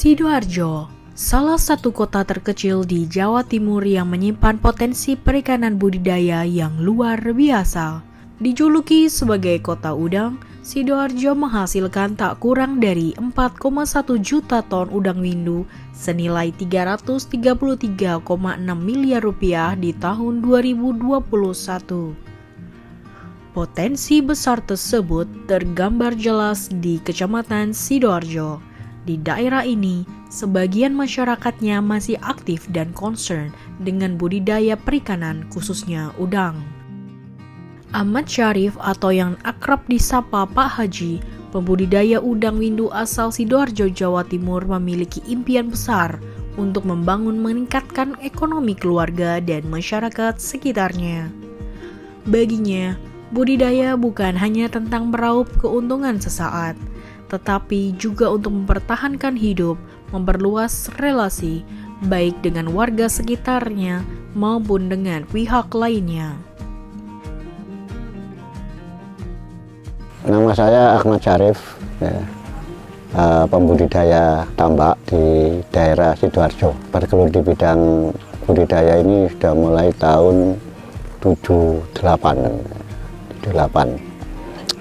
Sidoarjo, salah satu kota terkecil di Jawa Timur yang menyimpan potensi perikanan budidaya yang luar biasa. Dijuluki sebagai kota udang, Sidoarjo menghasilkan tak kurang dari 4,1 juta ton udang windu senilai 333,6 miliar rupiah di tahun 2021. Potensi besar tersebut tergambar jelas di Kecamatan Sidoarjo. Di daerah ini, sebagian masyarakatnya masih aktif dan concern dengan budidaya perikanan khususnya udang. Ahmad Syarif atau yang akrab disapa Pak Haji, pembudidaya udang windu asal Sidoarjo, Jawa Timur memiliki impian besar untuk membangun meningkatkan ekonomi keluarga dan masyarakat sekitarnya. Baginya, budidaya bukan hanya tentang meraup keuntungan sesaat, tetapi juga untuk mempertahankan hidup, memperluas relasi, baik dengan warga sekitarnya maupun dengan pihak lainnya. Nama saya Ahmad Syarif, pembudidaya tambak di daerah Sidoarjo. Bergelut di bidang budidaya ini sudah mulai tahun 78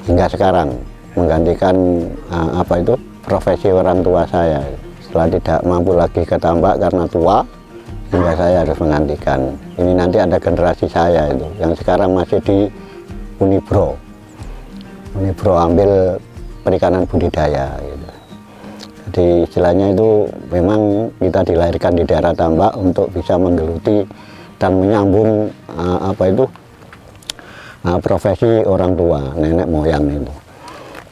hingga sekarang, menggantikan profesi orang tua saya. Setelah tidak mampu lagi ke tambak karena tua, hingga saya harus menggantikan. Ini nanti ada generasi saya itu yang sekarang masih di Unibro ambil perikanan budidaya gitu. Jadi istilahnya itu memang kita dilahirkan di daerah tambak untuk bisa menggeluti dan menyambung profesi orang tua, nenek moyang itu.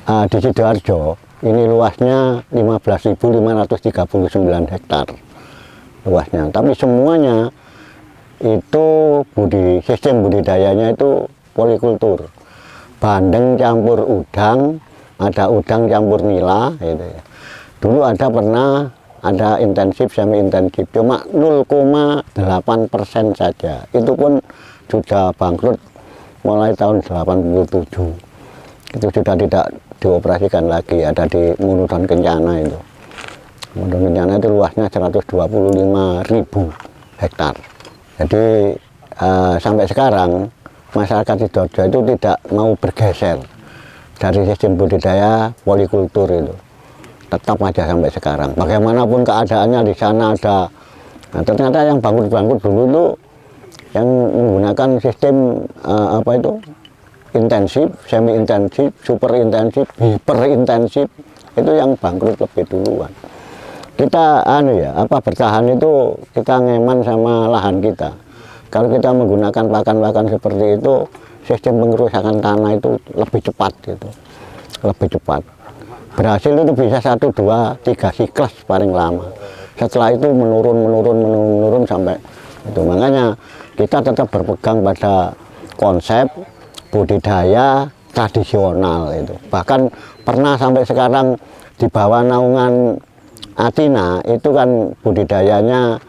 Di Sidoarjo ini luasnya 15.539 hektar luasnya, tapi semuanya itu sistem budidayanya itu polikultur, bandeng campur udang, ada udang campur nila gitu ya. Dulu ada intensif semi intensif, cuma 0,8% saja, itu pun sudah bangkrut mulai tahun 87. Itu sudah tidak dioperasikan lagi. Ada di Munudon Kencana itu. Munudon Kencana itu luasnya 125.000 hektar. Jadi sampai sekarang masyarakat Sidoarjo itu tidak mau bergeser dari sistem budidaya polikultur itu. Tetap aja sampai sekarang. Bagaimanapun keadaannya di sana ada. Nah, ternyata yang bangkrut dulu itu yang menggunakan sistem intensif, semi intensif, super intensif, hiper intensif, itu yang bangkrut lebih duluan. Kita bertahan itu kita ngeman sama lahan kita. Kalau kita menggunakan pakan-pakan seperti itu, sistem pengerusakan tanah itu lebih cepat gitu. Lebih cepat. Berhasil itu bisa 1, 2, 3 siklus paling lama. Setelah itu menurun sampai itu. Makanya kita tetap berpegang pada konsep budidaya tradisional itu. Bahkan pernah sampai sekarang di bawah naungan Athina itu kan budidayanya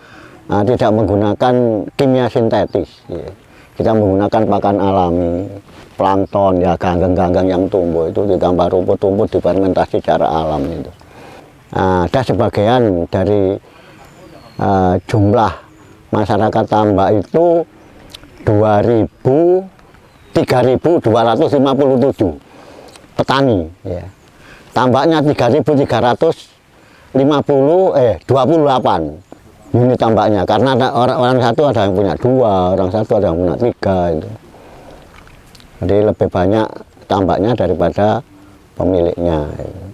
tidak menggunakan kimia sintetis. Ya. Kita menggunakan pakan alami, plankton, ya ganggang-ganggang yang tumbuh itu ditambah rumput-rumput difermentasi secara alam itu. Ada sebagian dari jumlah masyarakat tambak itu 3.257 petani ya. Tambaknya 3.328 unit tambaknya, karena ada orang satu ada yang punya 2, orang satu ada yang punya 3 itu. Jadi lebih banyak tambaknya daripada pemiliknya gitu.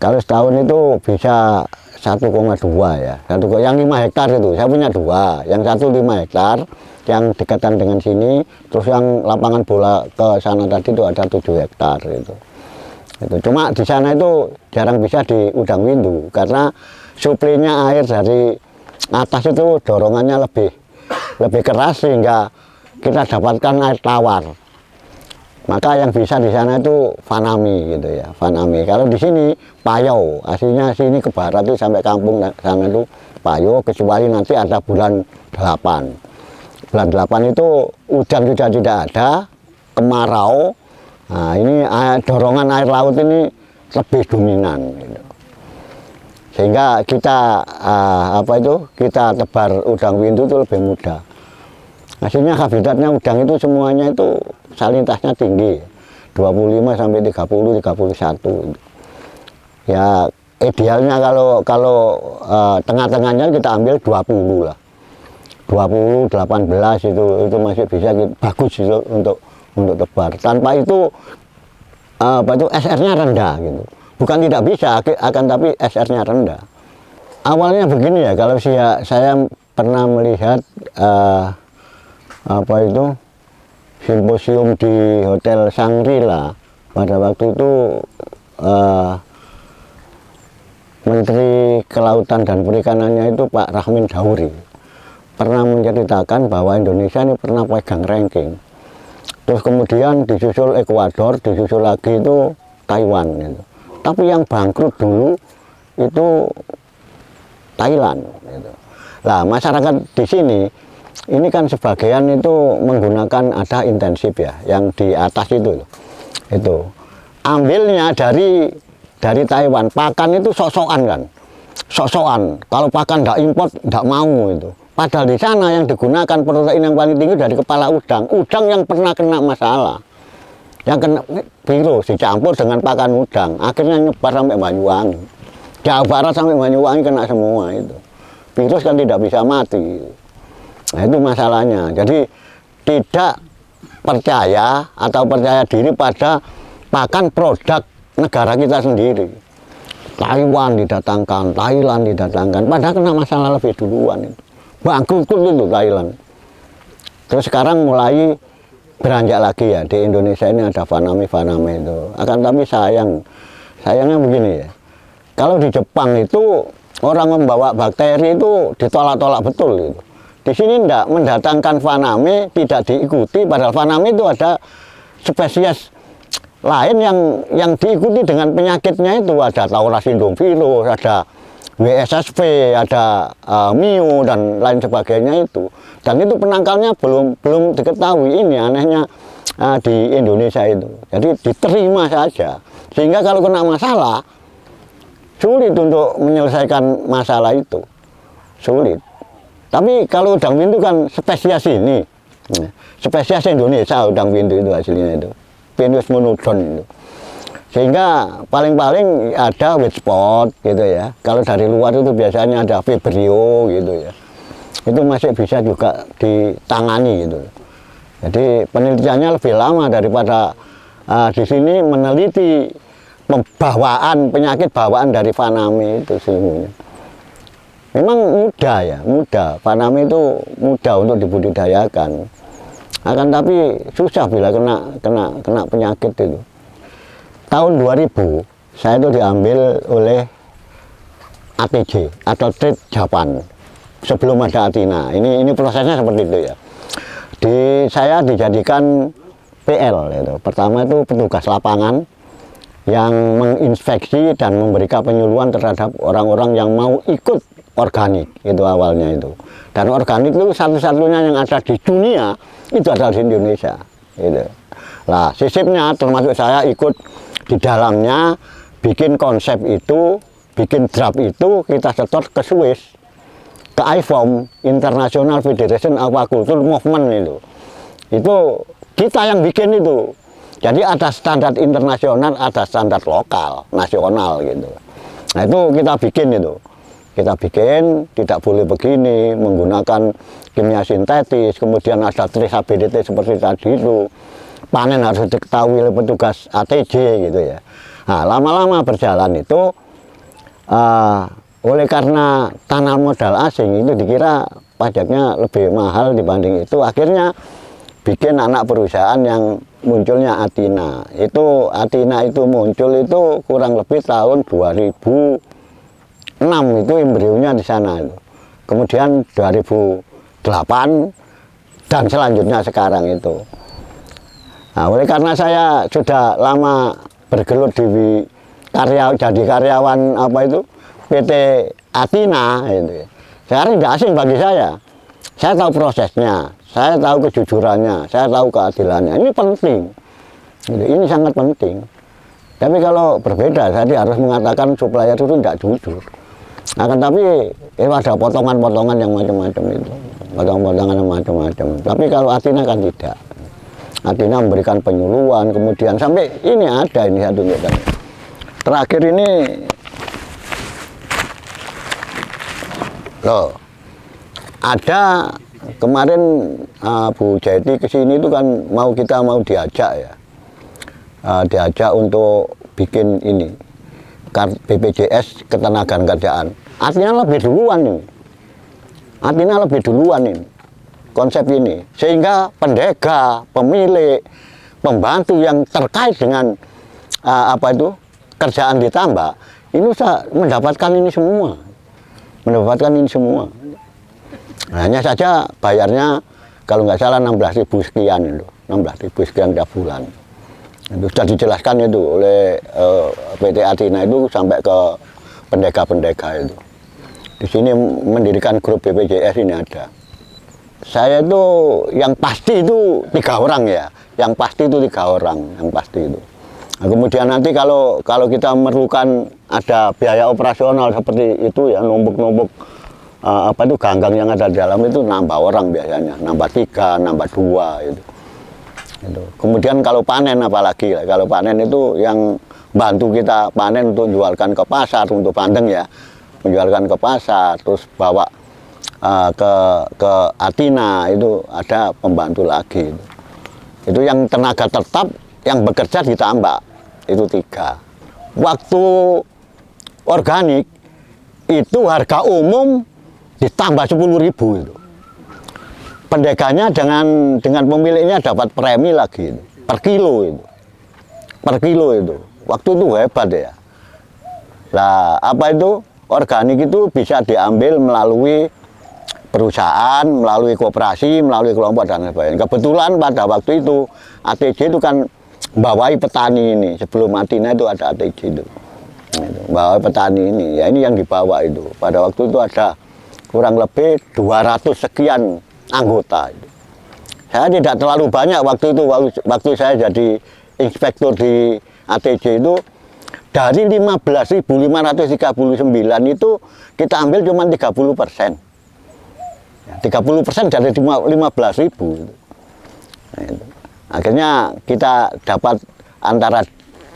Kalau setahun itu bisa 1,2 ya. Yang 5 hektar itu, saya punya 2. Yang satu 5 hektar, yang dekatan dengan sini. Terus yang lapangan bola ke sana tadi itu ada 7 hektar itu. Cuma di sana itu jarang bisa di udang windu, karena suplainya air dari atas itu dorongannya lebih keras, sehingga kita dapatkan air tawar. Maka yang bisa di sana itu fanami gitu ya, fanami. Kalau di sini payau, aslinya sini ke barat itu sampai kampung sana itu payau, kecuali nanti ada bulan 8. Bulan 8 itu hujan sudah tidak ada, kemarau. Nah, ini dorongan air laut ini lebih dominan gitu. sehingga kita kita tebar udang windu itu lebih mudah. Hasilnya habitatnya udang itu semuanya itu salinitasnya tinggi, 25 sampai 30, 31. Ya idealnya kalau tengah-tengahnya kita ambil 20 lah. 20, 18 itu masih bisa bagus itu untuk tebar. Tanpa itu SR-nya rendah gitu. Bukan tidak bisa, akan tapi SR-nya rendah. Awalnya begini ya, kalau saya pernah melihat simposium di Hotel Shangri-La pada waktu itu Menteri Kelautan dan Perikanannya itu Pak Rahmin Dauri pernah menceritakan bahwa Indonesia ini pernah pegang ranking. Terus kemudian disusul Ekuador, disusul lagi itu Taiwan gitu. Tapi yang bangkrut dulu itu Thailand gitu. Lah masyarakat di sini ini kan sebagian itu menggunakan ada intensif ya, yang di atas itu ambilnya dari Taiwan. Pakan itu sok-sokan kan, sok-sokan. Kalau pakan nggak import nggak mau itu. Padahal di sana yang digunakan protein yang paling tinggi dari kepala udang yang pernah kena masalah, yang kena virus dicampur dengan pakan udang, akhirnya nyebar sampai Banyuwangi, Jawa Barat sampai Banyuwangi kena semua itu. Virus kan tidak bisa mati. Nah itu masalahnya. Jadi tidak percaya atau percaya diri pada pakan produk negara kita sendiri. Taiwan didatangkan, Thailand didatangkan, padahal kena masalah lebih duluan itu. Bangkrut itu Thailand. Terus sekarang mulai beranjak lagi ya, di Indonesia ini ada Faname itu. Akan tapi sayangnya begini ya, kalau di Jepang itu orang membawa bakteri itu ditolak-tolak betul gitu. Di sini tidak mendatangkan Faname, tidak diikuti, padahal Faname itu ada spesies lain yang diikuti dengan penyakitnya itu, ada Taura sindrom virus, ada WSSV, ada Mio dan lain sebagainya itu. Dan itu penangkalnya belum diketahui. Ini anehnya di Indonesia itu. Jadi diterima saja. Sehingga kalau kena masalah sulit untuk menyelesaikan masalah itu. Sulit. Tapi kalau udang pintu kan spesies ini. Spesies Indonesia udang pintu itu hasilnya itu. Pinus monodon itu. Sehingga paling-paling ada white spot gitu ya. Kalau dari luar itu biasanya ada vibrio gitu ya. Itu masih bisa juga ditangani gitu. Jadi penelitiannya lebih lama daripada di sini meneliti penyakit bawaan dari Faname itu sesungguhnya. Memang mudah ya, mudah. Faname itu mudah untuk dibudidayakan. Akan tapi susah bila kena penyakit itu. Tahun 2000 saya itu diambil oleh ATJ atau Trade Japan sebelum ada Athena. Ini prosesnya seperti itu ya. Saya dijadikan PL itu. Pertama itu petugas lapangan yang menginspeksi dan memberikan penyuluhan terhadap orang-orang yang mau ikut organik itu awalnya itu. Dan organik itu satu-satunya yang ada di dunia itu adalah di Indonesia. Gitu. Lah sistemnya termasuk saya ikut di dalamnya, bikin konsep itu, bikin draft itu, kita setor ke Swiss, ke IFOM, International Federation Aquaculture Movement itu. Itu kita yang bikin itu. Jadi ada standar internasional, ada standar lokal, nasional gitu. Nah itu kita bikin itu. Kita bikin, tidak boleh begini, menggunakan kimia sintetis, kemudian ada traceability seperti tadi itu. Panen harus diketahui oleh petugas ATJ gitu ya. Nah, lama-lama berjalan itu oleh karena tanah modal asing itu dikira pajaknya lebih mahal dibanding itu, akhirnya bikin anak perusahaan yang munculnya Athena. Itu Athena itu muncul itu kurang lebih tahun 2006 itu embrionya di sana itu. Kemudian 2008 dan selanjutnya sekarang itu. Nah, oleh karena saya sudah lama bergelut di jadi karyawan PT Athena itu. Sekarang tidak asing bagi saya. Saya tahu prosesnya, saya tahu kejujurannya, saya tahu keadilannya. Ini penting. Ini sangat penting. Tapi kalau berbeda, saya harus mengatakan supplier itu tidak jujur. Akan tapi ada potongan-potongan yang macam-macam itu, potongan-potongan yang macam-macam. Tapi kalau Athena kan tidak. Athena memberikan penyuluhan, kemudian sampai ini ada ini saya tunjukkan. Terakhir ini, loh, ada kemarin Bu Jeti kesini itu kan kita mau diajak ya, diajak untuk bikin ini BPJS ketenagaan kerjaan. Artinya lebih duluan ini, artinya lebih duluan ini konsep ini, sehingga pendega, pemilik, pembantu yang terkait dengan kerjaan ditambah ini bisa mendapatkan ini semua, hanya saja bayarnya kalau nggak salah 16.000 sekian itu, 16.000 sekian tiap bulan. Itu sudah dijelaskan itu oleh PT Athena itu sampai ke pendeka-pendeka itu. Di sini mendirikan grup BPJS ini ada. Saya itu yang pasti itu 3 orang ya, yang pasti itu 3 orang, yang pasti itu. Nah, kemudian nanti kalau kita memerlukan ada biaya operasional seperti itu ya, numpuk-numpuk ganggang yang ada di dalam itu nambah orang biasanya, nambah 3, nambah 2 itu. Kemudian kalau panen apalagi, kalau panen itu yang bantu kita panen untuk jualkan ke pasar, untuk bandeng ya, menjualkan ke pasar, terus bawa ke Athena itu ada pembantu lagi. Itu yang tenaga tetap yang bekerja ditambah itu 3. Waktu organik itu harga umum ditambah 10.000 itu. Pendekanya dengan pemiliknya dapat premi lagi itu, per kilo itu. Per kilo itu. Waktu itu hebat ya. Lah apa itu? Organik itu bisa diambil melalui perusahaan, melalui koperasi, melalui kelompok dan sebagainya. Kebetulan pada waktu itu ATJ itu kan bawahi petani ini. Sebelum Athena itu ada ATJ itu. Bawahi petani ini. Ya ini yang dibawa itu. Pada waktu itu ada kurang lebih 200 sekian anggota itu. Saya tidak terlalu banyak waktu itu, waktu saya jadi inspektur di ATJ itu, dari 15.539 itu kita ambil cuma 30%. 30% dari 15.000. Nah, itu. Akhirnya kita dapat antara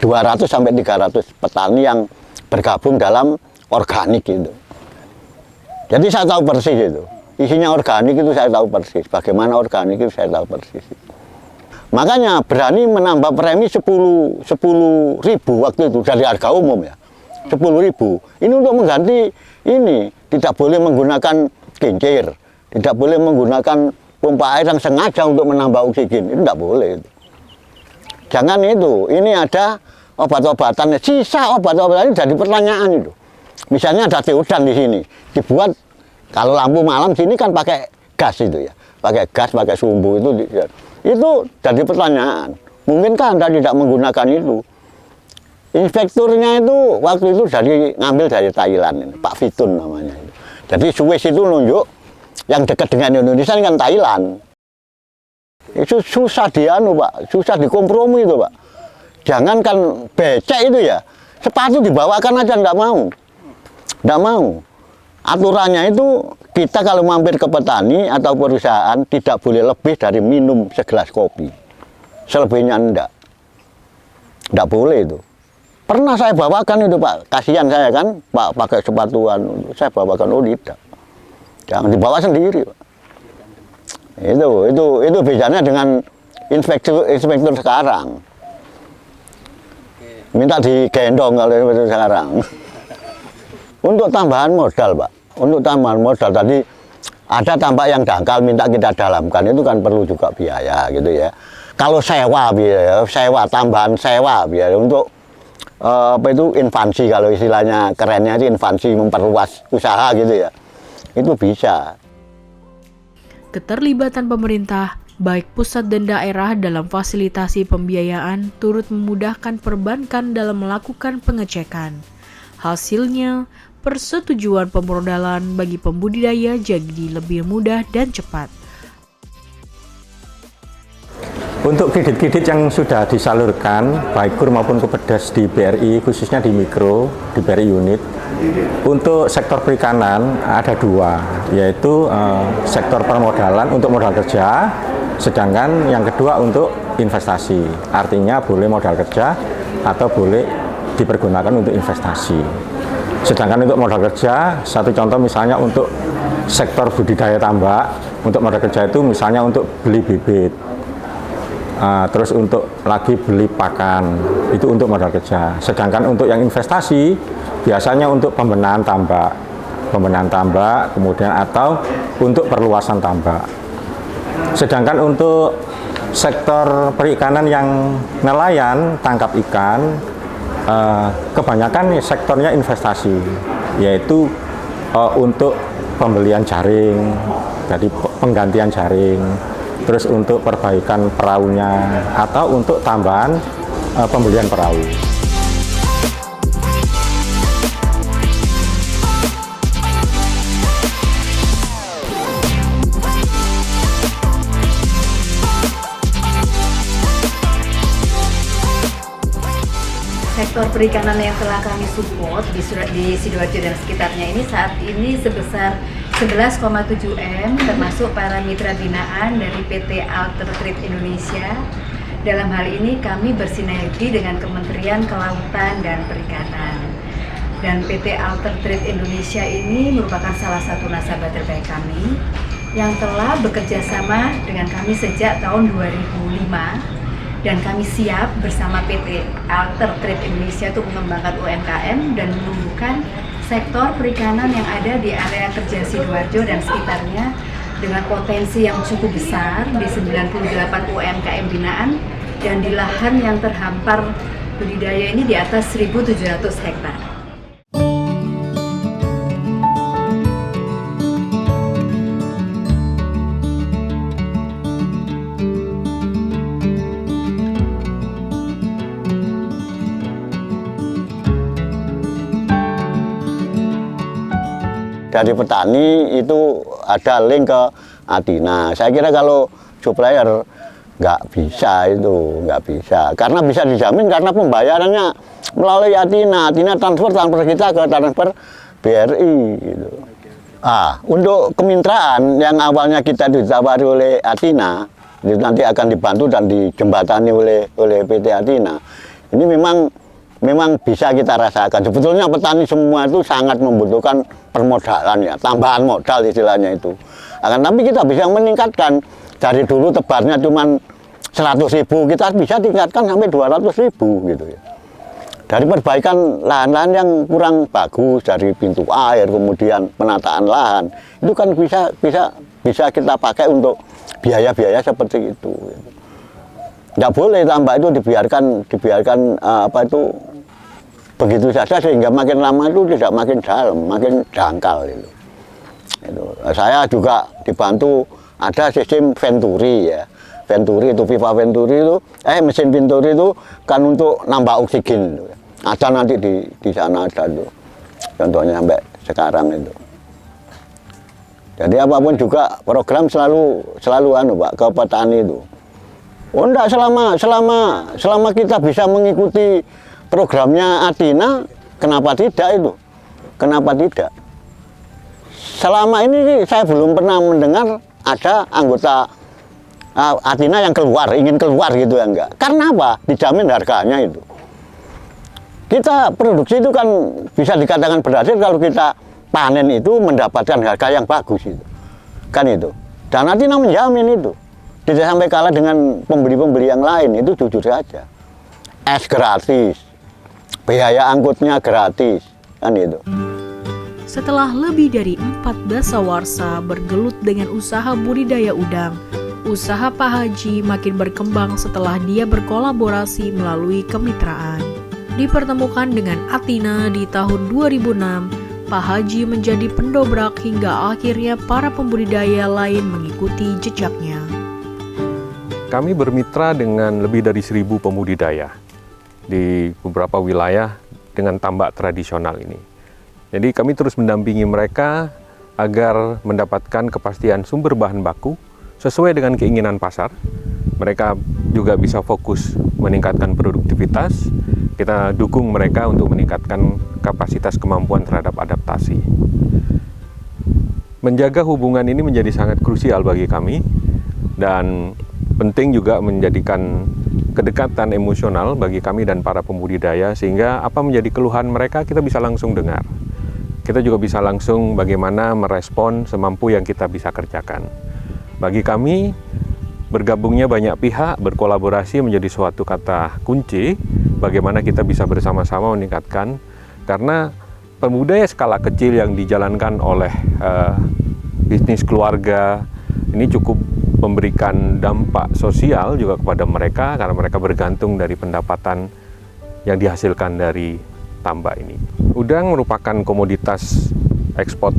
200 sampai 300 petani yang bergabung dalam organik itu. Jadi saya tahu persis itu. Isinya organik itu saya tahu persis. Bagaimana organik itu saya tahu persis. Makanya berani menambah premi 10.000 waktu itu dari harga umum ya. 10.000. Ini untuk mengganti ini. Tidak boleh menggunakan kincir. Tidak boleh menggunakan pompa air yang sengaja untuk menambah oksigen. Itu tidak boleh. Jangan itu. Ini ada obat-obatan. Sisa obat-obatan jadi pertanyaan itu. Misalnya ada teodan di sini. Dibuat. Kalau lampu malam sini kan pakai gas itu ya, pakai gas, pakai sumbu itu jadi pertanyaan. Mungkinkah Anda tidak menggunakan itu? Inspekturnya itu waktu itu ngambil dari Thailand, Pak Fitun namanya. Jadi Swiss itu nunjuk yang dekat dengan Indonesia kan Thailand. Itu susah Pak, susah dikompromi itu Pak. Jangankan becek itu ya, sepatu dibawakan aja nggak mau. Aturannya itu kita kalau mampir ke petani atau perusahaan tidak boleh lebih dari minum segelas kopi. Selebihnya enggak boleh itu. Pernah saya bawakan itu Pak, kasihan saya kan, Pak pakai sepatuan, saya bawakan, oh tidak. Jangan dibawa sendiri Pak. Itu bedanya dengan inspektur sekarang. Minta digendong kalau inspektur sekarang. Untuk tambahan modal Pak. Untuk tambahan modal tadi ada tambak yang dangkal minta kita dalamkan, itu kan perlu juga biaya gitu ya. Kalau sewa tambahan biaya untuk infansi, kalau istilahnya kerennya itu infansi, memperluas usaha gitu ya. Itu bisa. Keterlibatan pemerintah baik pusat dan daerah dalam fasilitasi pembiayaan turut memudahkan perbankan dalam melakukan pengecekan. Hasilnya, persetujuan pemodalan bagi pembudidaya jadi lebih mudah dan cepat. Untuk kredit-kredit yang sudah disalurkan, baik kur maupun kepedas di BRI, khususnya di mikro, di BRI unit, Untuk sektor perikanan ada dua, yaitu sektor permodalan untuk modal kerja, sedangkan yang kedua untuk investasi. Artinya boleh modal kerja atau boleh dipergunakan untuk investasi. Sedangkan untuk modal kerja, satu contoh misalnya untuk sektor budidaya tambak, untuk modal kerja itu misalnya untuk beli bibit, terus untuk lagi beli pakan, itu untuk modal kerja. Sedangkan untuk yang investasi, biasanya untuk pembenahan tambak, kemudian atau untuk perluasan tambak. Sedangkan untuk sektor perikanan yang nelayan, tangkap ikan, kebanyakan sektornya investasi, yaitu untuk pembelian jaring, jadi penggantian jaring, terus untuk perbaikan perahunya, atau untuk tambahan pembelian perahu. Sektor perikanan yang telah kami support di Sidoarjo dan sekitarnya ini saat ini sebesar 11,7 M, termasuk para mitra binaan dari PT Alter Trade Indonesia. Dalam hal ini kami bersinergi dengan Kementerian Kelautan dan Perikanan. Dan PT Alter Trade Indonesia ini merupakan salah satu nasabah terbaik kami yang telah bekerja sama dengan kami sejak tahun 2005. Dan kami siap bersama PT Alter Trade Indonesia untuk mengembangkan UMKM dan menumbuhkan sektor perikanan yang ada di area kerja Sidoarjo dan sekitarnya dengan potensi yang cukup besar di 98 UMKM binaan dan di lahan yang terhampar budidaya ini di atas 1.700 hektar. Dari petani itu ada link ke Athina. Saya kira kalau supplier nggak bisa itu, nggak bisa. Karena bisa dijamin karena pembayarannya melalui Athina. Athina transfer kita ke transfer BRI. Gitu. Untuk kemitraan yang awalnya kita ditawari oleh Athina, itu nanti akan dibantu dan dijembatani oleh PT Athina. Ini memang bisa kita rasakan. Sebetulnya petani semua itu sangat membutuhkan permodalan ya, tambahan modal istilahnya itu. Tapi kita bisa meningkatkan dari dulu tebarnya cuma 100.000, kita bisa tingkatkan sampai 200.000 gitu ya. Dari perbaikan lahan-lahan yang kurang bagus, dari pintu air, kemudian penataan lahan, itu kan bisa kita pakai untuk biaya-biaya seperti itu. Nggak boleh tambak itu dibiarkan begitu saja sehingga makin lama itu tidak makin dalam, makin dangkal itu. Saya juga dibantu ada sistem Venturi ya. Venturi itu pipa Venturi itu, mesin Venturi itu kan untuk nambah oksigen. Ada nanti di sana ada tuh. Contohnya sampai sekarang itu. Jadi apapun juga program selalu Pak ke petani itu. Oh enggak, selama kita bisa mengikuti programnya Athina, kenapa tidak itu? Kenapa tidak? Selama ini saya belum pernah mendengar ada anggota Athina yang ingin keluar gitu ya, enggak. Karena apa? Dijamin harganya itu. Kita produksi itu kan bisa dikatakan berhasil kalau kita panen itu mendapatkan harga yang bagus itu. Kan itu. Dan Athina menjamin itu. Tidak sampai kalah dengan pembeli-pembeli yang lain, itu jujur saja. Es gratis. Biaya angkutnya gratis, kan itu. Setelah lebih dari 4 dasawarsa bergelut dengan usaha budidaya udang, usaha Pak Haji makin berkembang setelah dia berkolaborasi melalui kemitraan. Dipertemukan dengan Athina di tahun 2006, Pak Haji menjadi pendobrak hingga akhirnya para pembudidaya lain mengikuti jejaknya. Kami bermitra dengan lebih dari 1.000 pembudidaya di beberapa wilayah dengan tambak tradisional ini. Jadi kami terus mendampingi mereka agar mendapatkan kepastian sumber bahan baku sesuai dengan keinginan pasar mereka juga bisa fokus meningkatkan produktivitas. Kita dukung mereka untuk meningkatkan kapasitas kemampuan terhadap adaptasi. Menjaga hubungan ini menjadi sangat krusial bagi kami dan penting juga menjadikan kedekatan emosional bagi kami dan para pembudidaya sehingga apa menjadi keluhan mereka kita bisa langsung dengar. Kita juga bisa langsung bagaimana merespon semampu yang kita bisa kerjakan. Bagi kami, bergabungnya banyak pihak, berkolaborasi menjadi suatu kata kunci bagaimana kita bisa bersama-sama meningkatkan, karena pembudidaya skala kecil yang dijalankan oleh bisnis keluarga ini cukup memberikan dampak sosial juga kepada mereka karena mereka bergantung dari pendapatan yang dihasilkan dari tambak ini. Udang merupakan komoditas ekspor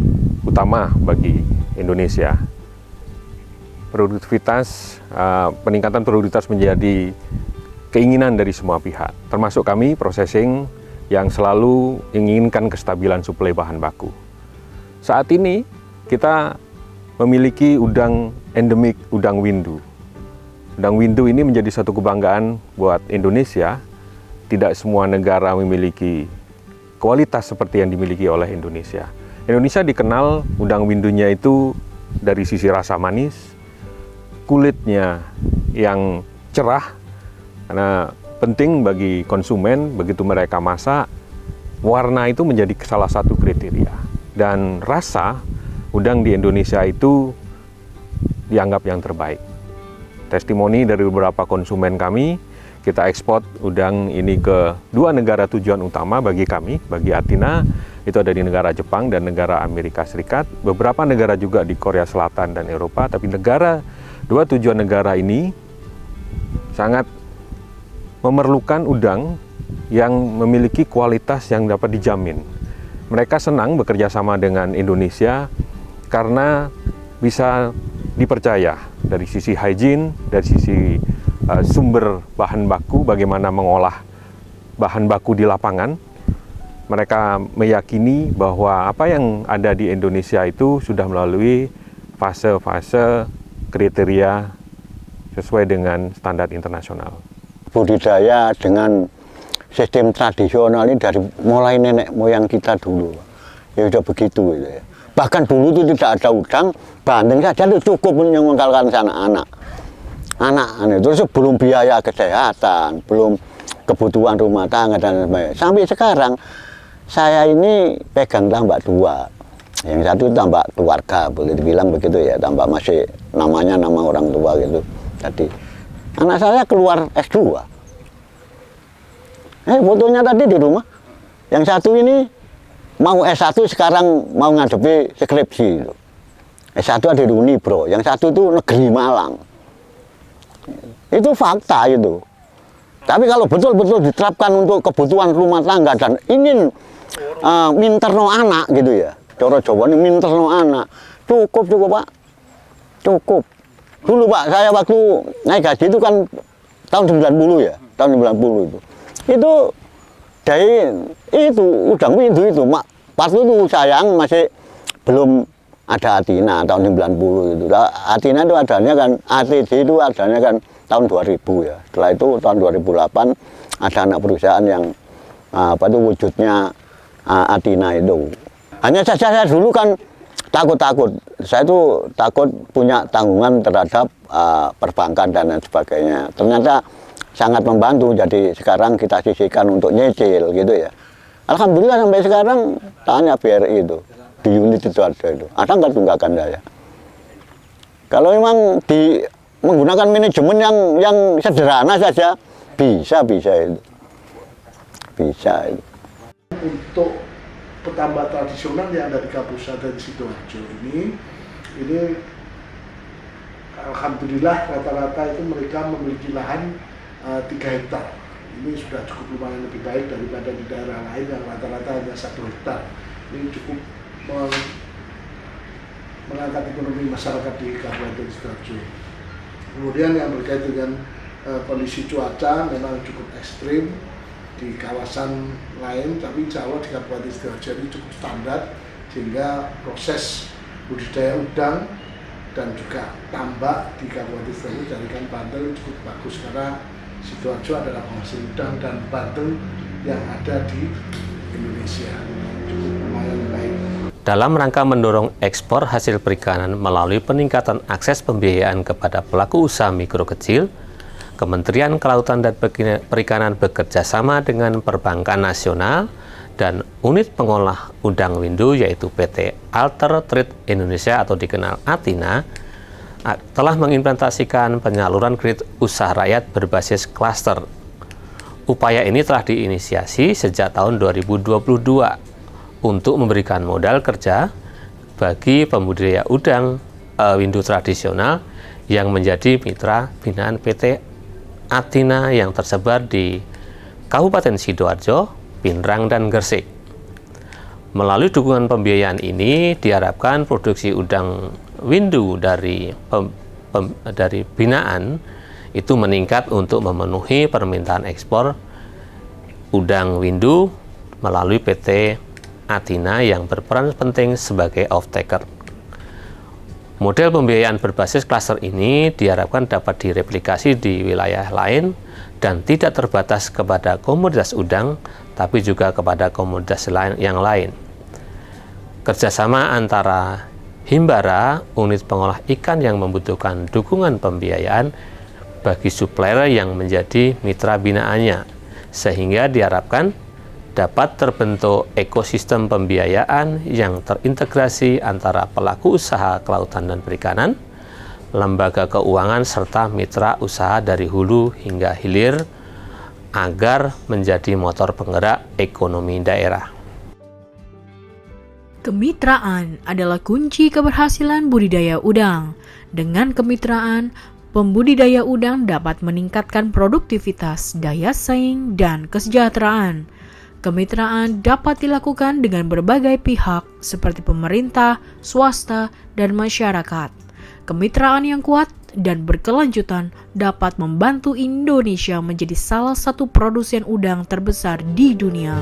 utama bagi Indonesia. Peningkatan produktivitas menjadi keinginan dari semua pihak, termasuk kami processing yang selalu inginkan kestabilan suplai bahan baku. Saat ini kita memiliki udang endemik, udang windu. Udang windu ini menjadi satu kebanggaan buat Indonesia. Tidak semua negara memiliki kualitas seperti yang dimiliki oleh Indonesia. Indonesia dikenal udang windunya itu dari sisi rasa manis, kulitnya yang cerah, karena penting bagi konsumen, begitu mereka masak, warna itu menjadi salah satu kriteria. Dan rasa, udang di Indonesia itu dianggap yang terbaik. Testimoni dari beberapa konsumen kami, kita ekspor udang ini ke 2 negara tujuan utama bagi kami, bagi Athina, itu ada di negara Jepang dan negara Amerika Serikat, beberapa negara juga di Korea Selatan dan Eropa, tapi 2 tujuan negara ini sangat memerlukan udang yang memiliki kualitas yang dapat dijamin. Mereka senang bekerja sama dengan Indonesia karena bisa dipercaya dari sisi hygiene, dari sisi sumber bahan baku, bagaimana mengolah bahan baku di lapangan. Mereka meyakini bahwa apa yang ada di Indonesia itu sudah melalui fase-fase kriteria sesuai dengan standar internasional. Budidaya dengan sistem tradisional ini dari mulai nenek moyang kita dulu, ya sudah begitu gitu ya. Bahkan dulu itu tidak ada udang, bandeng saja itu cukup menyekolahkan anak-anak. Terus belum biaya kesehatan, belum kebutuhan rumah tangga dan sebagainya. Sampai sekarang saya ini pegang tambak 2, yang satu tambak keluarga, boleh dibilang begitu ya, tambak masih namanya nama orang tua gitu. Jadi anak saya keluar S2. Fotonya tadi di rumah. Yang satu ini mau S1 sekarang mau ngadepi skripsi. S1 ada di Unibro, yang satu itu Negeri Malang. Itu fakta itu. Tapi kalau betul-betul diterapkan untuk kebutuhan rumah tangga dan ingin minterno anak gitu ya. Cara Jawa ini minterno anak. Cukup Pak. Cukup. Dulu Pak, saya waktu naik gaji itu kan tahun 90 ya. Tahun 90 itu. Itu dari itu udang windu itu waktu itu sayang masih belum ada Athina tahun 90 itu. Athina itu adanya kan, ATD itu adanya kan tahun 2000 ya. Setelah itu tahun 2008 ada anak perusahaan yang wujudnya Athina itu. Hanya saja saya dulu kan takut. Saya itu takut punya tanggungan terhadap perbankan dan lain sebagainya. Ternyata sangat membantu, jadi sekarang kita sisihkan untuk nyicil gitu ya. Alhamdulillah sampai sekarang tanya BRI itu, di unit itu ada nggak tunggakan saya. Kalau memang menggunakan manajemen yang sederhana saja, bisa itu. Bisa itu. Untuk petambak tradisional yang ada di Kabupaten Sidoarjo ini alhamdulillah rata-rata itu mereka memiliki lahan 3 hektar. Ini sudah cukup lumayan lebih baik daripada di daerah lain yang rata-rata hanya 1 hektar. Ini cukup mengangkat ekonomi masyarakat di Kabupaten Sidoarjo. Kemudian yang berkaitan dengan kondisi cuaca memang cukup ekstrim di kawasan lain, tapi insya Allah di Kabupaten Sidoarjo ini cukup standar sehingga proses budidaya udang dan juga tambak di Kabupaten Sidoarjo jadikan Banten cukup bagus karena Sidoarjo adalah penghasil udang dan Banten yang ada di Indonesia cukup lumayan baik. Dalam rangka mendorong ekspor hasil perikanan melalui peningkatan akses pembiayaan kepada pelaku usaha mikro kecil, Kementerian Kelautan dan Perikanan bekerja sama dengan Perbankan Nasional dan unit pengolah udang windu yaitu PT Alter Trade Indonesia atau dikenal Athina telah mengimplementasikan penyaluran kredit usaha rakyat berbasis klaster. Upaya ini telah diinisiasi sejak tahun 2022 untuk memberikan modal kerja bagi pembudidaya udang windu tradisional yang menjadi mitra binaan PT Athina yang tersebar di Kabupaten Sidoarjo, Pinrang, dan Gresik. Melalui dukungan pembiayaan ini diharapkan produksi udang windu dari binaan itu meningkat untuk memenuhi permintaan ekspor udang windu melalui PT Athina yang berperan penting sebagai off-taker. Model pembiayaan berbasis klaster ini diharapkan dapat direplikasi di wilayah lain dan tidak terbatas kepada komoditas udang, tapi juga kepada komoditas yang lain. Kerjasama antara Himbara, unit pengolah ikan yang membutuhkan dukungan pembiayaan bagi supplier yang menjadi mitra binaannya, sehingga diharapkan dapat terbentuk ekosistem pembiayaan yang terintegrasi antara pelaku usaha kelautan dan perikanan, lembaga keuangan, serta mitra usaha dari hulu hingga hilir agar menjadi motor penggerak ekonomi daerah. Kemitraan adalah kunci keberhasilan budidaya udang. Dengan kemitraan, pembudidaya udang dapat meningkatkan produktivitas, daya saing, dan kesejahteraan. Kemitraan dapat dilakukan dengan berbagai pihak seperti pemerintah, swasta, dan masyarakat. Kemitraan yang kuat dan berkelanjutan dapat membantu Indonesia menjadi salah satu produsen udang terbesar di dunia.